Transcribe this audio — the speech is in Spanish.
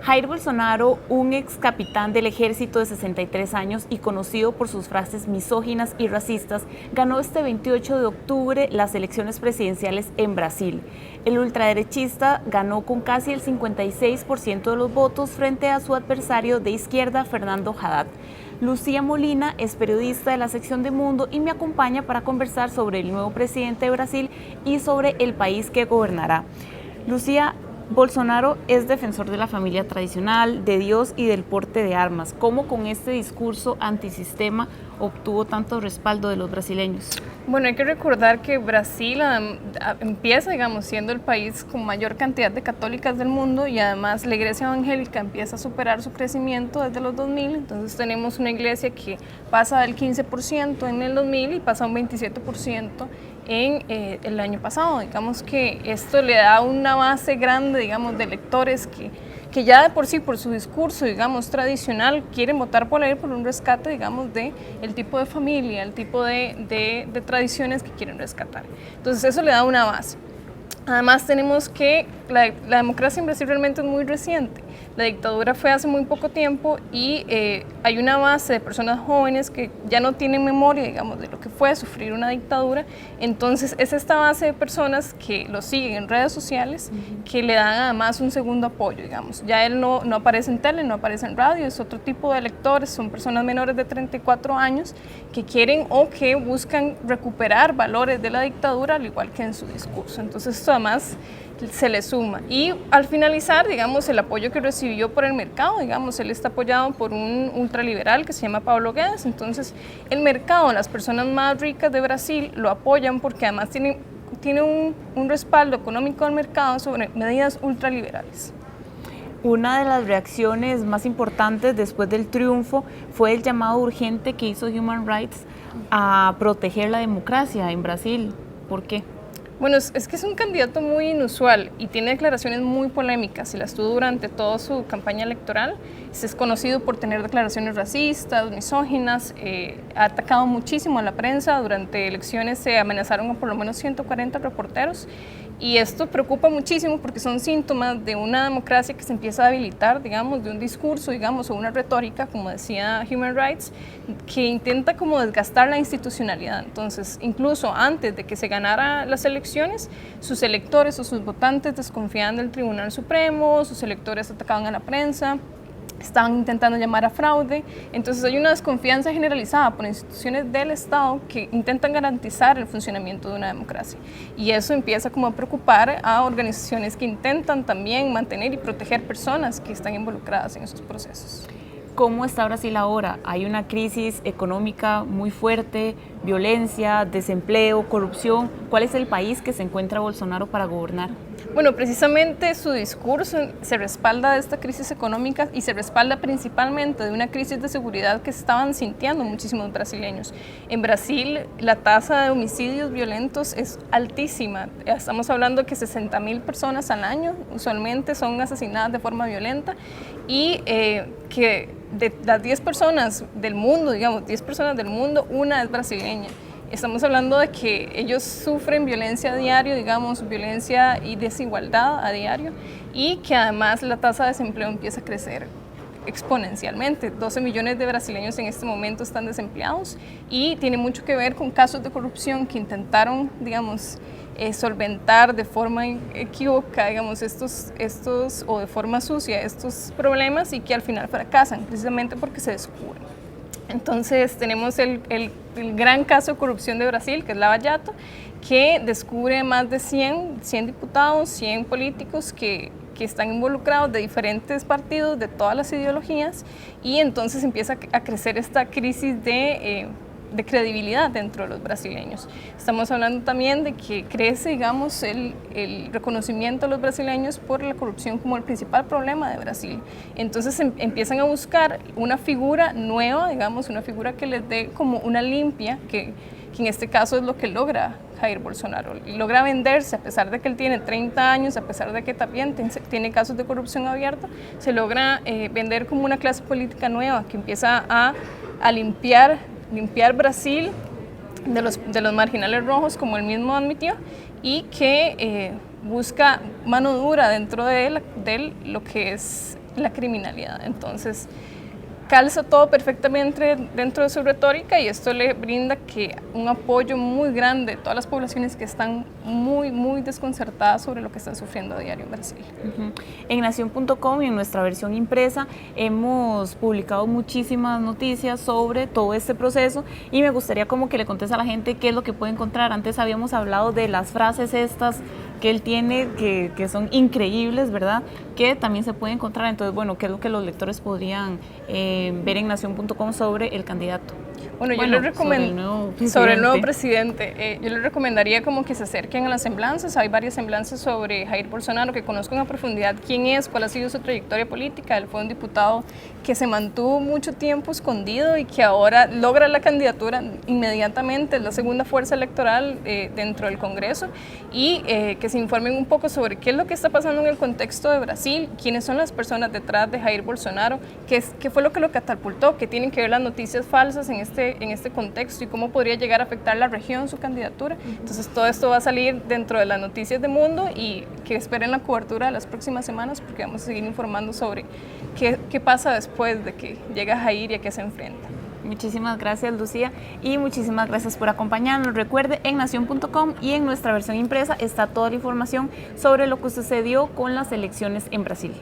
Jair Bolsonaro, un ex capitán del ejército de 63 años y conocido por sus frases misóginas y racistas, ganó este 28 de octubre las elecciones presidenciales en Brasil. El ultraderechista ganó con casi el 56% de los votos frente a su adversario de izquierda, Fernando Haddad. Lucía Molina es periodista de la sección de Mundo y me acompaña para conversar sobre el nuevo presidente de Brasil y sobre el país que gobernará. Lucía, Bolsonaro es defensor de la familia tradicional, de Dios y del porte de armas. ¿Cómo con este discurso antisistema obtuvo tanto respaldo de los brasileños? Bueno, hay que recordar que Brasil empieza, siendo el país con mayor cantidad de católicas del mundo y además la iglesia evangélica empieza a superar su crecimiento desde los 2000. Entonces tenemos una iglesia que pasa del 15% en el 2000 y pasa a un 27% en el año pasado. Digamos que esto le da una base grande, de electores que ya de por sí, por su discurso, tradicional, quieren votar por él por un rescate, de el tipo de familia, el tipo de tradiciones que quieren rescatar. Entonces eso le da una base. Además tenemos que la democracia en Brasil realmente es muy reciente. La dictadura fue hace muy poco tiempo y hay una base de personas jóvenes que ya no tienen memoria, de lo que fue sufrir una dictadura. Entonces es esta base de personas que lo siguen en redes sociales que le dan además un segundo apoyo, Ya él no aparece en tele, no aparece en radio, es otro tipo de electores, son personas menores de 34 años que quieren o que buscan recuperar valores de la dictadura al igual que en su discurso. Entonces esto además se le suma. Y al finalizar, el apoyo que recibió por el mercado, él está apoyado por un ultraliberal que se llama Paulo Guedes. Entonces el mercado, las personas más ricas de Brasil lo apoyan porque además tiene un respaldo económico del mercado sobre medidas ultraliberales. Una de las reacciones más importantes después del triunfo fue el llamado urgente que hizo Human Rights a proteger la democracia en Brasil. ¿Por qué? Bueno, es que es un candidato muy inusual y tiene declaraciones muy polémicas. Y las tuvo durante toda su campaña electoral. Es conocido por tener declaraciones racistas, misóginas, ha atacado muchísimo a la prensa. Durante elecciones se amenazaron a por lo menos 140 reporteros. Y esto preocupa muchísimo porque son síntomas de una democracia que se empieza a debilitar, de un discurso, o una retórica, como decía Human Rights, que intenta como desgastar la institucionalidad. Entonces, incluso antes de que se ganara las elecciones, sus electores o sus votantes desconfiaban del Tribunal Supremo, sus electores atacaban a la prensa, estaban intentando llamar a fraude. Entonces hay una desconfianza generalizada por instituciones del Estado que intentan garantizar el funcionamiento de una democracia. Y eso empieza como a preocupar a organizaciones que intentan también mantener y proteger personas que están involucradas en esos procesos. ¿Cómo está Brasil ahora? Hay una crisis económica muy fuerte, violencia, desempleo, corrupción. ¿Cuál es el país que se encuentra Bolsonaro para gobernar? Bueno, precisamente su discurso se respalda de esta crisis económica y se respalda principalmente de una crisis de seguridad que estaban sintiendo muchísimos brasileños. En Brasil la tasa de homicidios violentos es altísima. Estamos hablando que 60.000 personas al año usualmente son asesinadas de forma violenta y que de las 10 personas del mundo, 10 personas del mundo, una es brasileña. Estamos hablando de que ellos sufren violencia a diario, violencia y desigualdad a diario, y que además la tasa de desempleo empieza a crecer exponencialmente. 12 millones de brasileños en este momento están desempleados y tiene mucho que ver con casos de corrupción que intentaron, solventar de forma equívoca, estos o de forma sucia estos problemas y que al final fracasan precisamente porque se descubren. Entonces tenemos el gran caso de corrupción de Brasil, que es Lava Jato, que descubre más de 100 diputados, 100 políticos que están involucrados de diferentes partidos, de todas las ideologías, y entonces empieza a crecer esta crisis de credibilidad dentro de los brasileños. Estamos hablando también de que crece, el reconocimiento de los brasileños por la corrupción como el principal problema de Brasil. Entonces empiezan a buscar una figura nueva, una figura que les dé como una limpia, que en este caso es lo que logra Jair Bolsonaro. Logra venderse, a pesar de que él tiene 30 años, a pesar de que también tiene casos de corrupción abierta, se logra vender como una clase política nueva que empieza a limpiar Brasil de los marginales rojos, como él mismo admitió, y que busca mano dura dentro de lo que es la criminalidad. Entonces, calza todo perfectamente dentro de su retórica y esto le brinda un apoyo muy grande a todas las poblaciones que están muy desconcertadas sobre lo que están sufriendo a diario en Brasil. En Nación.com y en nuestra versión impresa hemos publicado muchísimas noticias sobre todo este proceso y me gustaría como que le contes a la gente qué es lo que puede encontrar. Antes habíamos hablado de las frases estas que él tiene, que son increíbles, ¿verdad? Que también se puede encontrar. Entonces, bueno, ¿qué es lo que los lectores podrían ver en Nación.com sobre el candidato? Bueno, yo les recomiendo sobre el nuevo presidente. Yo les recomendaría como que se acerquen a las semblanzas. Hay varias semblanzas sobre Jair Bolsonaro, que conozcan a profundidad quién es, cuál ha sido su trayectoria política. Él fue un diputado que se mantuvo mucho tiempo escondido y que ahora logra la candidatura inmediatamente, es la segunda fuerza electoral dentro del Congreso, y que se informen un poco sobre qué es lo que está pasando en el contexto de Brasil, quiénes son las personas detrás de Jair Bolsonaro, qué fue lo que lo catapultó, qué tienen que ver las noticias falsas en este contexto y cómo podría llegar a afectar la región, su candidatura. Entonces todo esto va a salir dentro de las noticias de Mundo y que esperen la cobertura de las próximas semanas porque vamos a seguir informando sobre qué pasa después de que llega Jair y a qué se enfrenta. Muchísimas gracias, Lucía, y muchísimas gracias por acompañarnos. Recuerde, en Nación.com y en nuestra versión impresa está toda la información sobre lo que sucedió con las elecciones en Brasil.